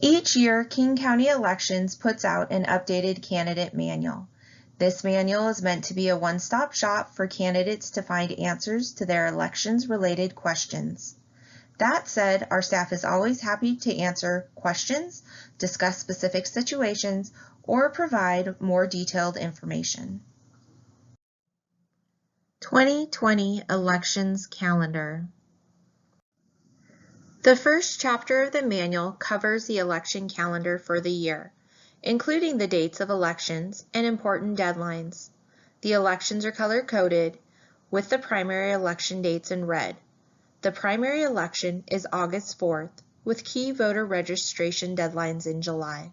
Each year, King County Elections puts out an updated candidate manual. This manual is meant to be a one-stop shop for candidates to find answers to their elections-related questions. That said, our staff is always happy to answer questions, discuss specific situations, or provide more detailed information. 2020 Elections Calendar. The first chapter of the manual covers the election calendar for the year, including the dates of elections and important deadlines. The elections are color-coded, with the primary election dates in red. The primary election is August 4th, with key voter registration deadlines in July.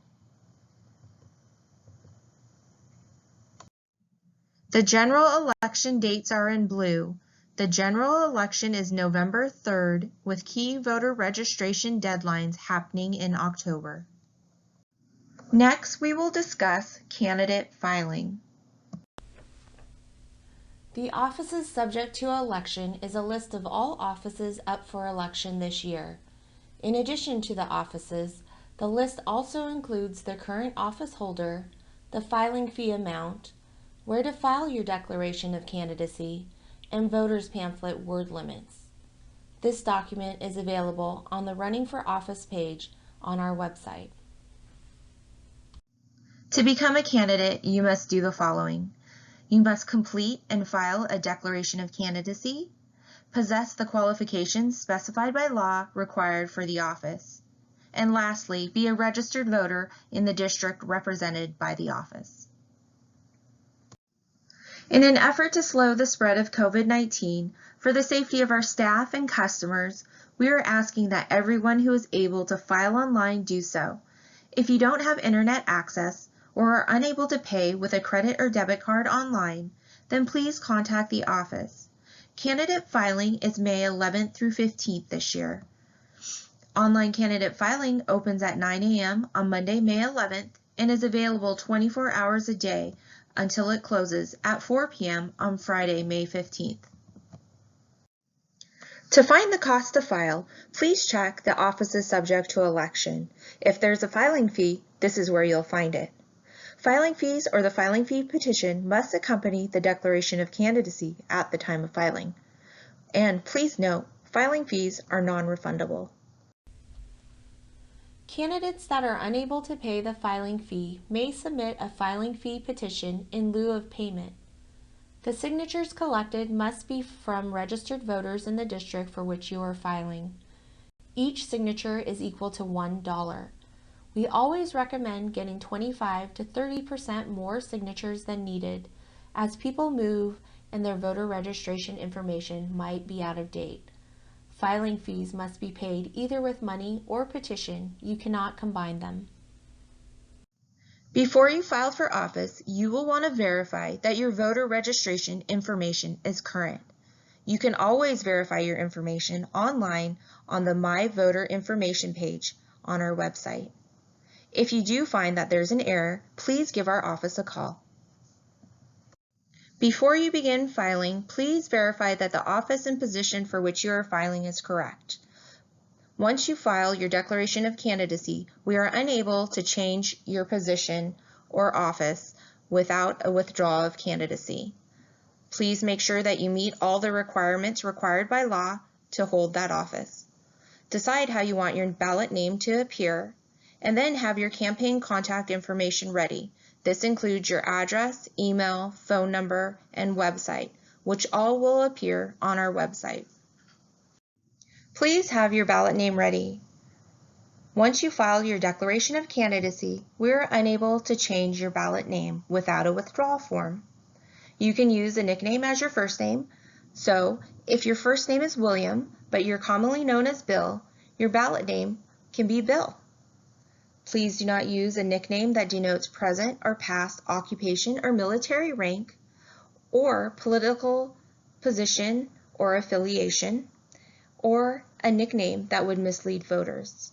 The general election dates are in blue. The general election is November 3rd, with key voter registration deadlines happening in October. Next, we will discuss candidate filing. The offices subject to election is a list of all offices up for election this year. In addition to the offices, the list also includes the current office holder, the filing fee amount, where to file your declaration of candidacy, and voters pamphlet word limits. This document is available on the Running for Office page on our website. To become a candidate, you must do the following. You must complete and file a declaration of candidacy, possess the qualifications specified by law required for the office, and lastly, be a registered voter in the district represented by the office. In an effort to slow the spread of COVID-19, for the safety of our staff and customers, we are asking that everyone who is able to file online do so. If you don't have internet access or are unable to pay with a credit or debit card online, then please contact the office. Candidate filing is May 11th through 15th this year. Online candidate filing opens at 9 a.m. on Monday, May 11th, and is available 24 hours a day until it closes at 4 p.m. on Friday, May 15th. To find the cost to file, please check the offices subject to election. If there's a filing fee, this is where you'll find it. Filing fees or the filing fee petition must accompany the declaration of candidacy at the time of filing. And please note, filing fees are non-refundable. Candidates that are unable to pay the filing fee may submit a filing fee petition in lieu of payment. The signatures collected must be from registered voters in the district for which you are filing. Each signature is equal to $1. We always recommend getting 25 to 30% more signatures than needed, as people move and their voter registration information might be out of date. Filing fees must be paid either with money or petition. You cannot combine them. Before you file for office, you will want to verify that your voter registration information is current. You can always verify your information online on the My Voter Information page on our website. If you do find that there's an error, please give our office a call. Before you begin filing, please verify that the office and position for which you are filing is correct. Once you file your declaration of candidacy, we are unable to change your position or office without a withdrawal of candidacy. Please make sure that you meet all the requirements required by law to hold that office. Decide how you want your ballot name to appear, and then have your campaign contact information ready. This includes your address, email, phone number, and website, which all will appear on our website. Please have your ballot name ready. Once you file your declaration of candidacy, we are unable to change your ballot name without a withdrawal form. You can use a nickname as your first name. So, if your first name is William, but you're commonly known as Bill, your ballot name can be Bill. Please do not use a nickname that denotes present or past occupation or military rank, or political position or affiliation, or a nickname that would mislead voters.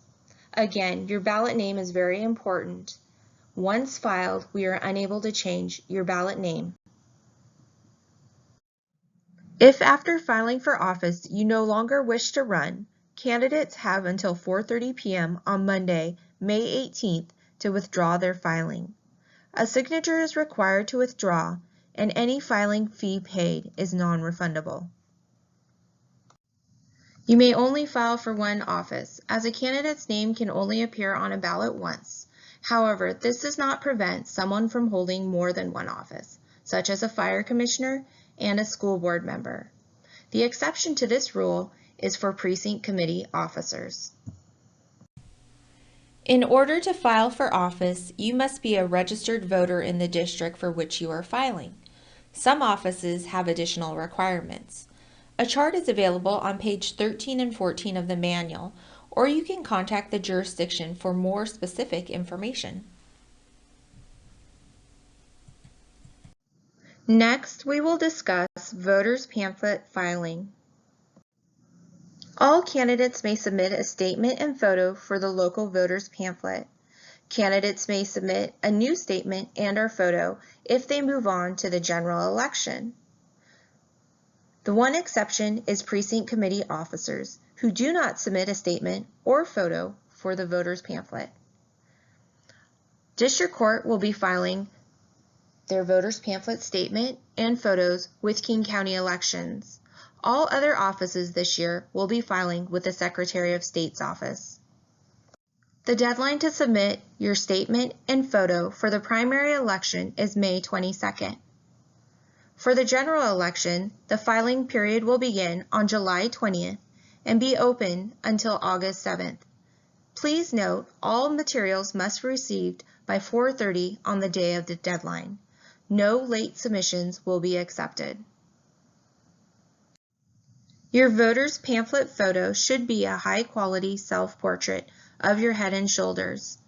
Again, your ballot name is very important. Once filed, we are unable to change your ballot name. If after filing for office you no longer wish to run, candidates have until 4:30 p.m. on Monday, May 18th, to withdraw their filing. A signature is required to withdraw, and any filing fee paid is non-refundable. You may only file for one office, as a candidate's name can only appear on a ballot once. However, this does not prevent someone from holding more than one office, such as a fire commissioner and a school board member. The exception to this rule is for precinct committee officers. In order to file for office, you must be a registered voter in the district for which you are filing. Some offices have additional requirements. A chart is available on page 13 and 14 of the manual, or you can contact the jurisdiction for more specific information. Next, we will discuss voters' pamphlet filing. All candidates may submit a statement and photo for the local voters' pamphlet. Candidates may submit a new statement and/or photo if they move on to the general election. The one exception is precinct committee officers who do not submit a statement or photo for the voters' pamphlet. District Court will be filing their voters' pamphlet statement and photos with King County elections. All other offices this year will be filing with the Secretary of State's office. The deadline to submit your statement and photo for the primary election is May 22nd. For the general election, the filing period will begin on July 20th and be open until August 7th. Please note all materials must be received by 4:30 on the day of the deadline. No late submissions will be accepted. Your voter's pamphlet photo should be a high-quality self-portrait of your head and shoulders.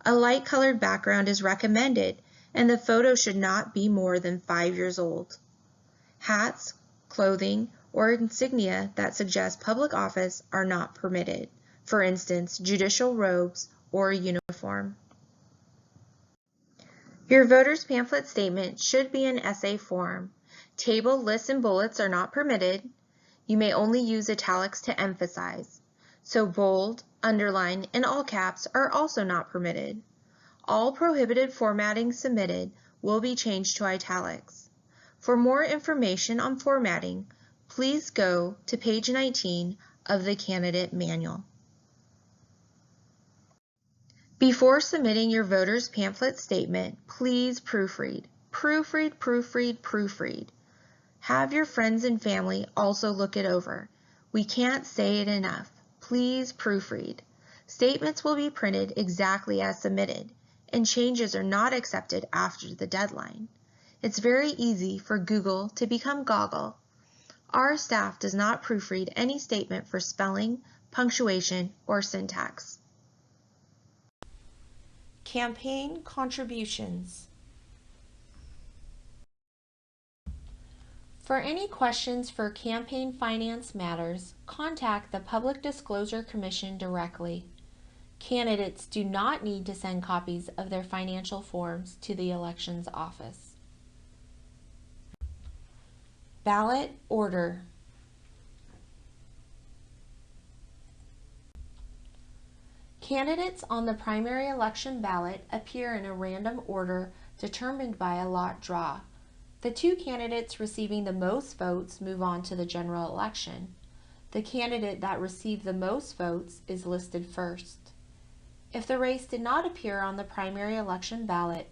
A light-colored background is recommended, and the photo should not be more than 5 years old. Hats, clothing, or insignia that suggest public office are not permitted. For instance, judicial robes or a uniform. Your voter's pamphlet statement should be in essay form. Table, lists, and bullets are not permitted. You may only use italics to emphasize. So bold, underline, and all caps are also not permitted. All prohibited formatting submitted will be changed to italics. For more information on formatting, please go to page 19 of the candidate manual. Before submitting your voter's pamphlet statement, please proofread. Proofread, proofread, proofread. Have your friends and family also look it over. We can't say it enough. Please proofread. Statements will be printed exactly as submitted, and changes are not accepted after the deadline. It's very easy for Google to become Goggle. Our staff does not proofread any statement for spelling, punctuation, or syntax. Campaign contributions. For any questions for campaign finance matters, contact the Public Disclosure Commission directly. Candidates do not need to send copies of their financial forms to the Elections Office. Ballot order. Candidates on the primary election ballot appear in a random order determined by a lot draw. The two candidates receiving the most votes move on to the general election. The candidate that received the most votes is listed first. If the race did not appear on the primary election ballot,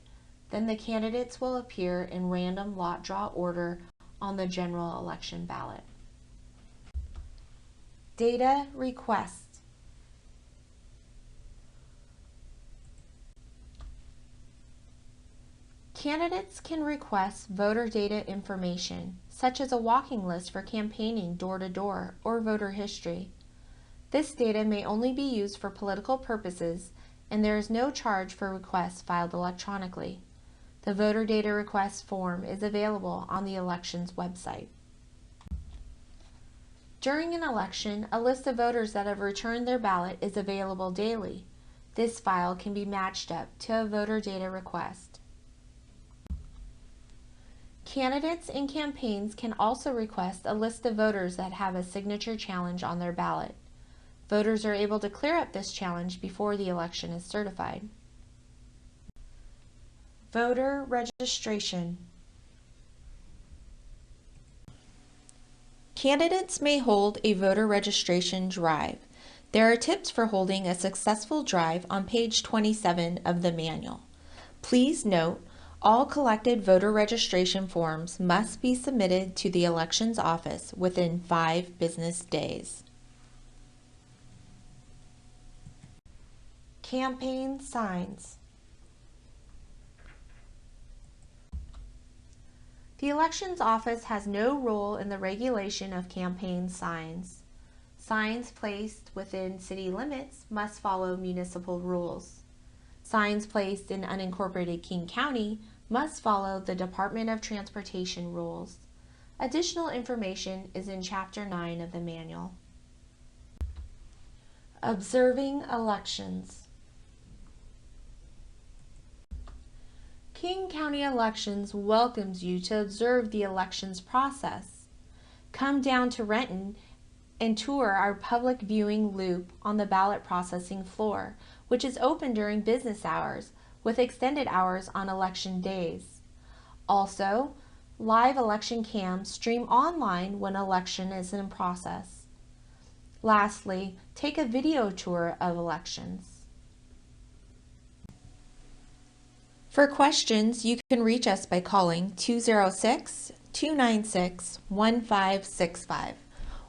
then the candidates will appear in random lot draw order on the general election ballot. Data request. Candidates can request voter data information, such as a walking list for campaigning door-to-door or voter history. This data may only be used for political purposes, and there is no charge for requests filed electronically. The voter data request form is available on the elections website. During an election, a list of voters that have returned their ballot is available daily. This file can be matched up to a voter data request. Candidates and campaigns can also request a list of voters that have a signature challenge on their ballot. Voters are able to clear up this challenge before the election is certified. Voter registration. Candidates may hold a voter registration drive. There are tips for holding a successful drive on page 27 of the manual. Please note, all collected voter registration forms must be submitted to the elections office within 5 business days. Campaign signs. The elections office has no role in the regulation of campaign signs. Signs placed within city limits must follow municipal rules. Signs placed in unincorporated King County must follow the Department of Transportation rules. Additional information is in Chapter 9 of the manual. Observing elections. King County Elections welcomes you to observe the elections process. Come down to Renton and tour our public viewing loop on the ballot processing floor, which is open during business hours with extended hours on election days. Also, live election cams stream online when election is in process. Lastly, take a video tour of elections. For questions, you can reach us by calling 206-296-1565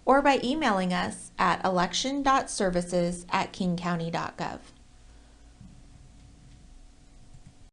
or by emailing us at election.services@kingcounty.gov.